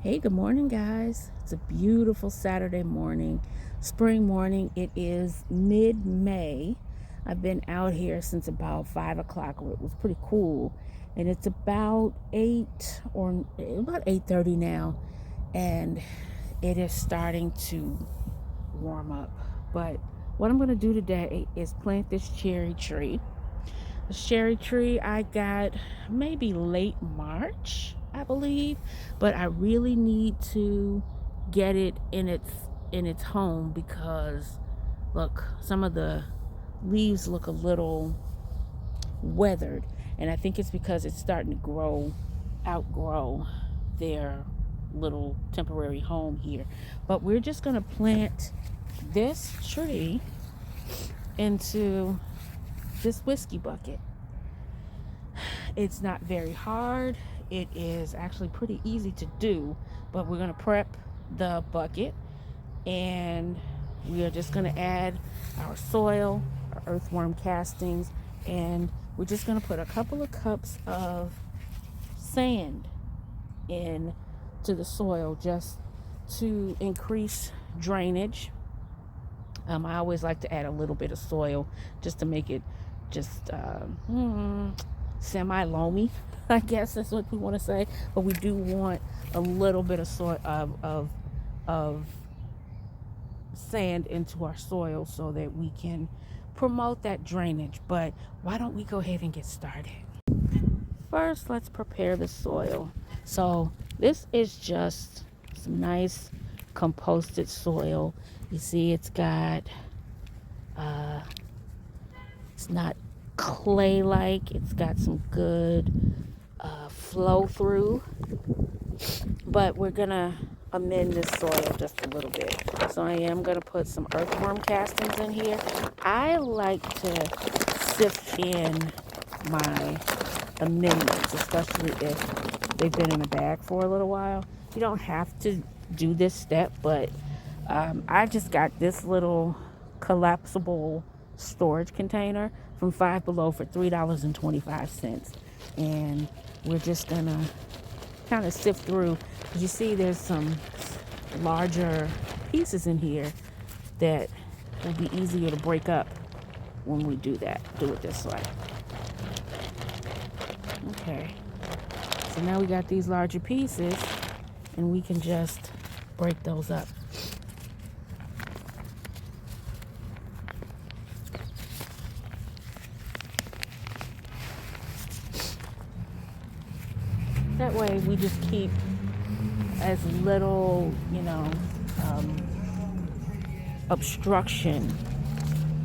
Hey, good morning, guys. It's a beautiful Saturday morning, spring morning. It is mid-May. I've been out here since about 5 o'clock. It was pretty cool, and it's about 8:30 now, and it is starting to warm up. But what I'm going to do today is plant this cherry tree. The cherry tree I got maybe late March, I believe, but I really need to get it in its home because look, some of the leaves look a little weathered, and I think it's because it's starting to outgrow their little temporary home here. But we're just going to plant this tree into this whiskey bucket. It's not very hard. It is actually pretty easy to do, but we're going to prep the bucket and we are just going to add our soil, our earthworm castings, and we're just going to put a couple of cups of sand in to the soil just to increase drainage. I always like to add a little bit of soil just to make it just semi-loamy, I guess that's what we want to say. But we do want a little bit of soil of sand into our soil so that we can promote that drainage. But why don't we go ahead and get started? First, let's prepare the soil. So this is just some nice composted soil. You see it's got it's not clay-like. It's got some good flow through, but we're gonna amend this soil just a little bit. So I am gonna put some earthworm castings in here. I like to sift in my amendments, especially if they've been in a bag for a little while. You don't have to do this step, but I just got this little collapsible storage container from Five Below for $3.25, and we're just gonna kind of sift through. You see there's some larger pieces in here that will be easier to break up when we do it this way. Okay, so now we got these larger pieces and we can just break those up. That way we just keep as little, obstruction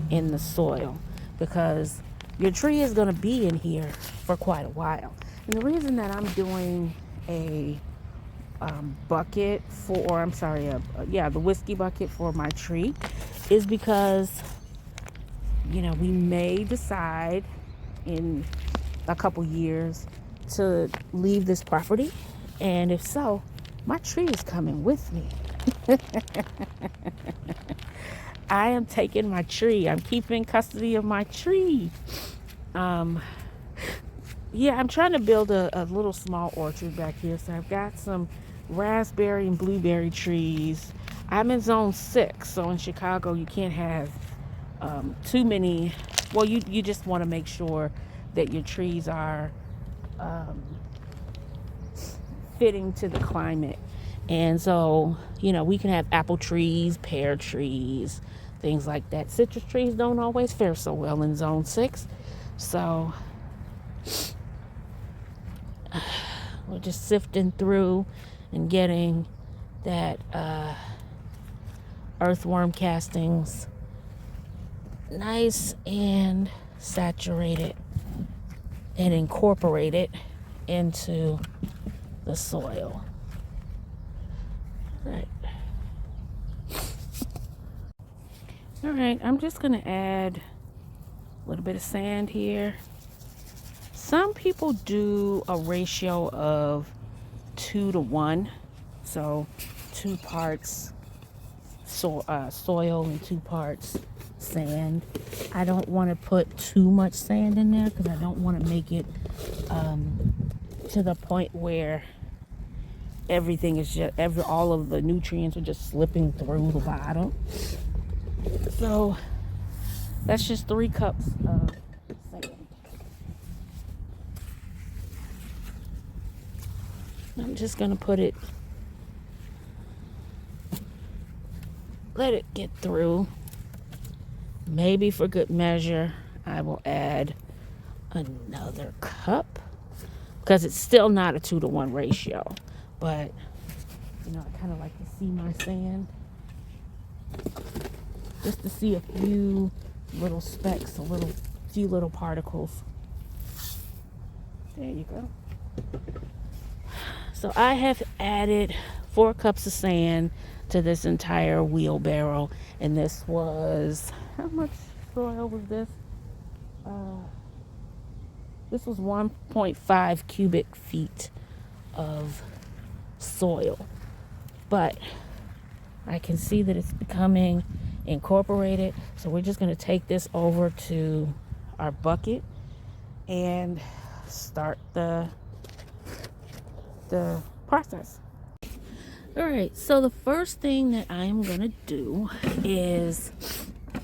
in the soil, because your tree is going to be in here for quite a while. And the reason that I'm doing a bucket the whiskey bucket for my tree is because, we may decide in a couple years to leave this property, and if so, my tree is coming with me. I am taking my tree. I'm keeping custody of my tree. I'm trying to build a little small orchard back here. So I've got some raspberry and blueberry trees. I'm in zone 6, so in Chicago you can't have too many. Well, you just want to make sure that your trees are fitting to the climate. And so, we can have apple trees, pear trees, things like that. Citrus trees don't always fare so well in zone 6. So we're just sifting through and getting that earthworm castings nice and saturated and incorporated into the soil. All right, I'm just gonna add a little bit of sand here. Some people do a ratio of 2 to 1, so 2 parts soil and 2 parts sand. I don't want to put too much sand in there because I don't want to make it to the point where everything is just, all of the nutrients are just slipping through the bottom. So that's just 3 cups of sand. I'm just gonna put it, let it get through. Maybe for good measure, I will add another cup, because it's still not a 2-to-1 ratio. But, you know, I kind of like to see my sand, just to see a few little specks, few little particles. There you go. So I have added 4 cups of sand to this entire wheelbarrow, and this was, how much soil was this? This was 1.5 cubic feet of soil, but I can see that it's becoming incorporated. So we're just going to take this over to our bucket and start the process. All right, so the first thing that I am going to do is,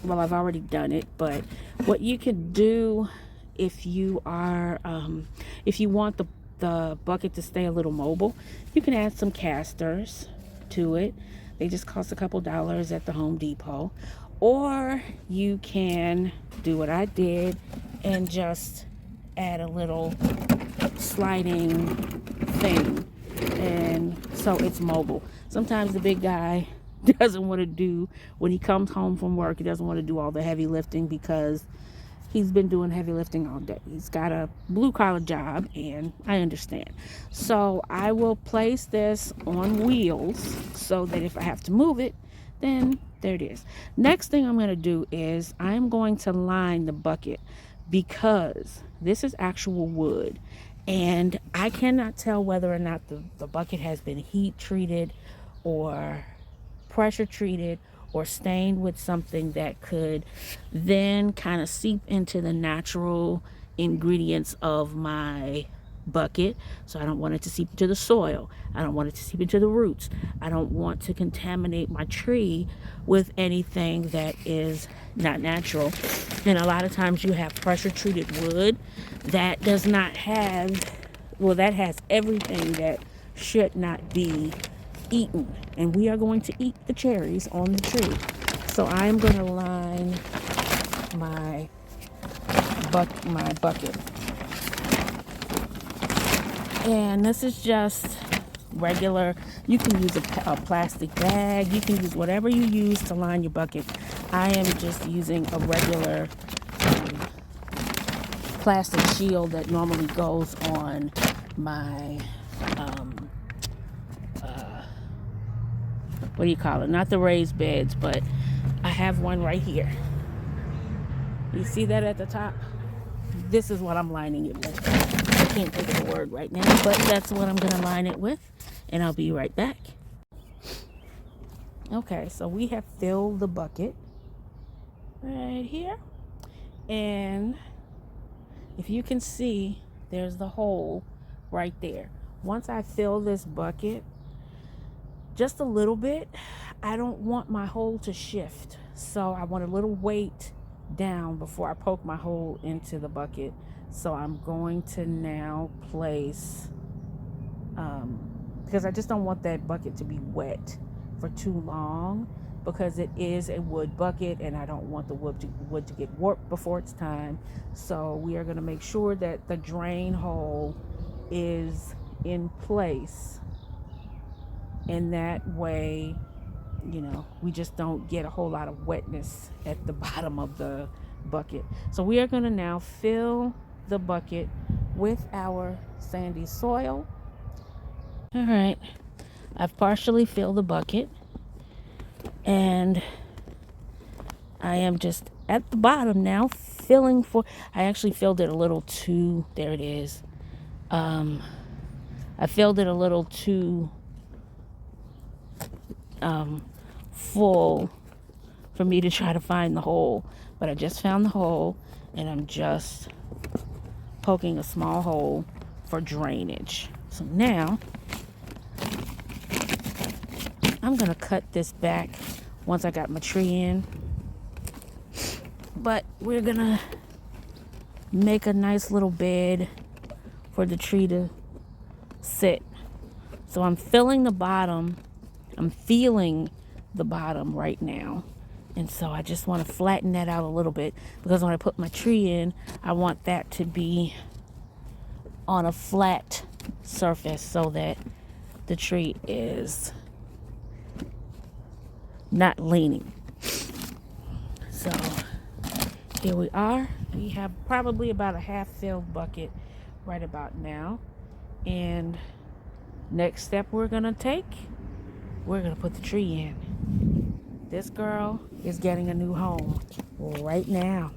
well, I've already done it, but what you can do if you are if you want the bucket to stay a little mobile, you can add some casters to it. They just cost a couple dollars at the Home Depot. Or you can do what I did and just add a little sliding thing, and so it's mobile. Sometimes the big guy doesn't want to do, when he comes home from work, he doesn't want to do all the heavy lifting because he's been doing heavy lifting all day. He's got a blue-collar job, and I understand. So I will place this on wheels so that if I have to move it, then there it is. Next thing I'm going to do is I'm going to line the bucket, because this is actual wood, and I cannot tell whether or not the bucket has been heat treated or pressure treated or stained with something that could then kind of seep into the natural ingredients of my bucket. So I don't want it to seep into the soil. I don't want it to seep into the roots. I don't want to contaminate my tree with anything that is not natural. And a lot of times you have pressure treated wood that does not have, well, that has everything that should not be eaten, and we are going to eat the cherries on the tree. So I'm going to line my bucket, and this is just regular. You can use a plastic bag. You can use whatever you use to line your bucket. I am just using a regular plastic shield that normally goes on my what do you call it? Not the raised beds, but I have one right here. You see that at the top? This is what I'm lining it with. I can't think of the word right now, but that's what I'm going to line it with, and I'll be right back. Okay, so we have filled the bucket right here, and if you can see, there's the hole right there. Once I fill this bucket just a little bit, I don't want my hole to shift, so I want a little weight down before I poke my hole into the bucket. So I'm going to now place, because I just don't want that bucket to be wet for too long, because it is a wood bucket and I don't want the wood to get warped before it's time. So we are going to make sure that the drain hole is in place, and that way, you know, we just don't get a whole lot of wetness at the bottom of the bucket. So we are going to now fill the bucket with our sandy soil. All right, I've partially filled the bucket, and I am just at the bottom now filling for, I actually filled it a little too, there it is. I filled it a little too full for me to try to find the hole, but I just found the hole, and I'm just poking a small hole for drainage. So now I'm going to cut this back once I got my tree in. But we're going to make a nice little bed for the tree to sit. So I'm filling the bottom. I'm feeling the bottom right now. And so I just want to flatten that out a little bit, because when I put my tree in, I want that to be on a flat surface so that the tree is not leaning. So here we are. We have probably about a half-filled bucket right about now. And next step we're going to take, we're going to put the tree in. This girl is getting a new home right now.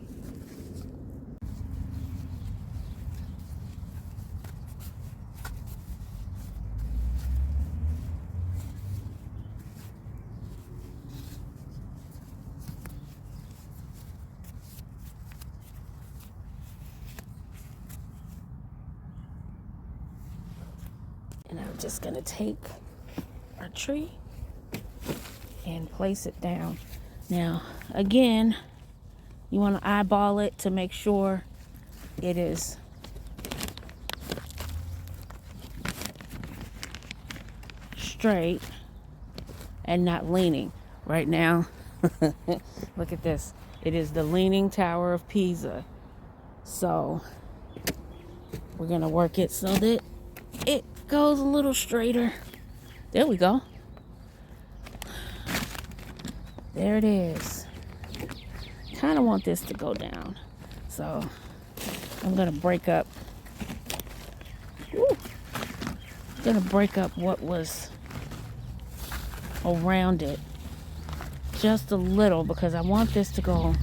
And I'm just going to take our tree and place it down. Now, again, you want to eyeball it to make sure it is straight and not leaning. Right now, look at this. It is the Leaning Tower of Pisa. So we're going to work it so that it goes a little straighter. There we go. There it is. Kind of want this to go down. So I'm going to break up. I'm going to break up what was around it just a little, because I want this to go.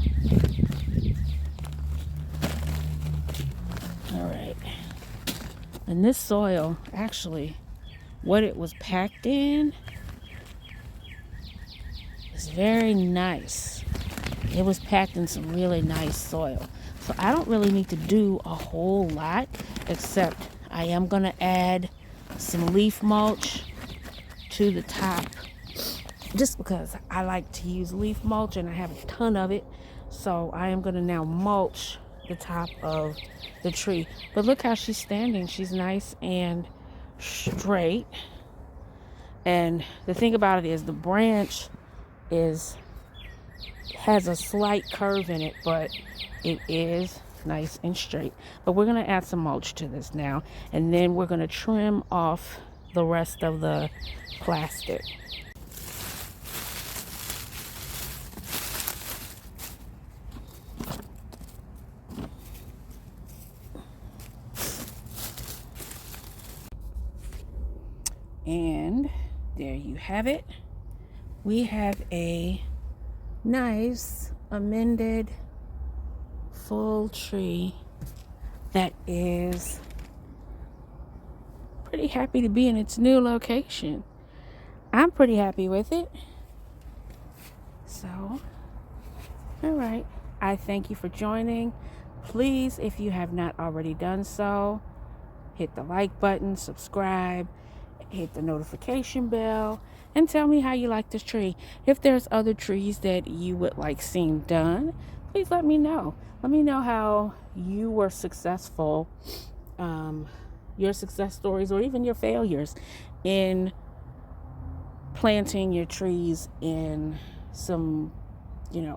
All right. And this soil, actually, what it was packed in is very nice. It was packed in some really nice soil. So I don't really need to do a whole lot, except I am going to add some leaf mulch to the top, just because I like to use leaf mulch and I have a ton of it. So I am going to now mulch the top of the tree. But look how she's standing. She's nice and straight. And the thing about it is the branch has a slight curve in it, but it is nice and straight. But we're going to add some mulch to this now, and then we're going to trim off the rest of the plastic. And there you have it. We have a nice amended full tree that is pretty happy to be in its new location. I'm pretty happy with it. So, all right. I thank you for joining. Please, if you have not already done so, hit the like button, subscribe, hit the notification bell, and tell me how you like this tree. If there's other trees that you would like seen done, please let me know. Let me know how you were successful, your success stories, or even your failures in planting your trees in some,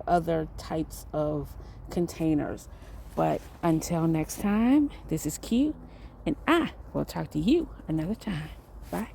other types of containers. But until next time, this is Q, and I will talk to you another time. Bye.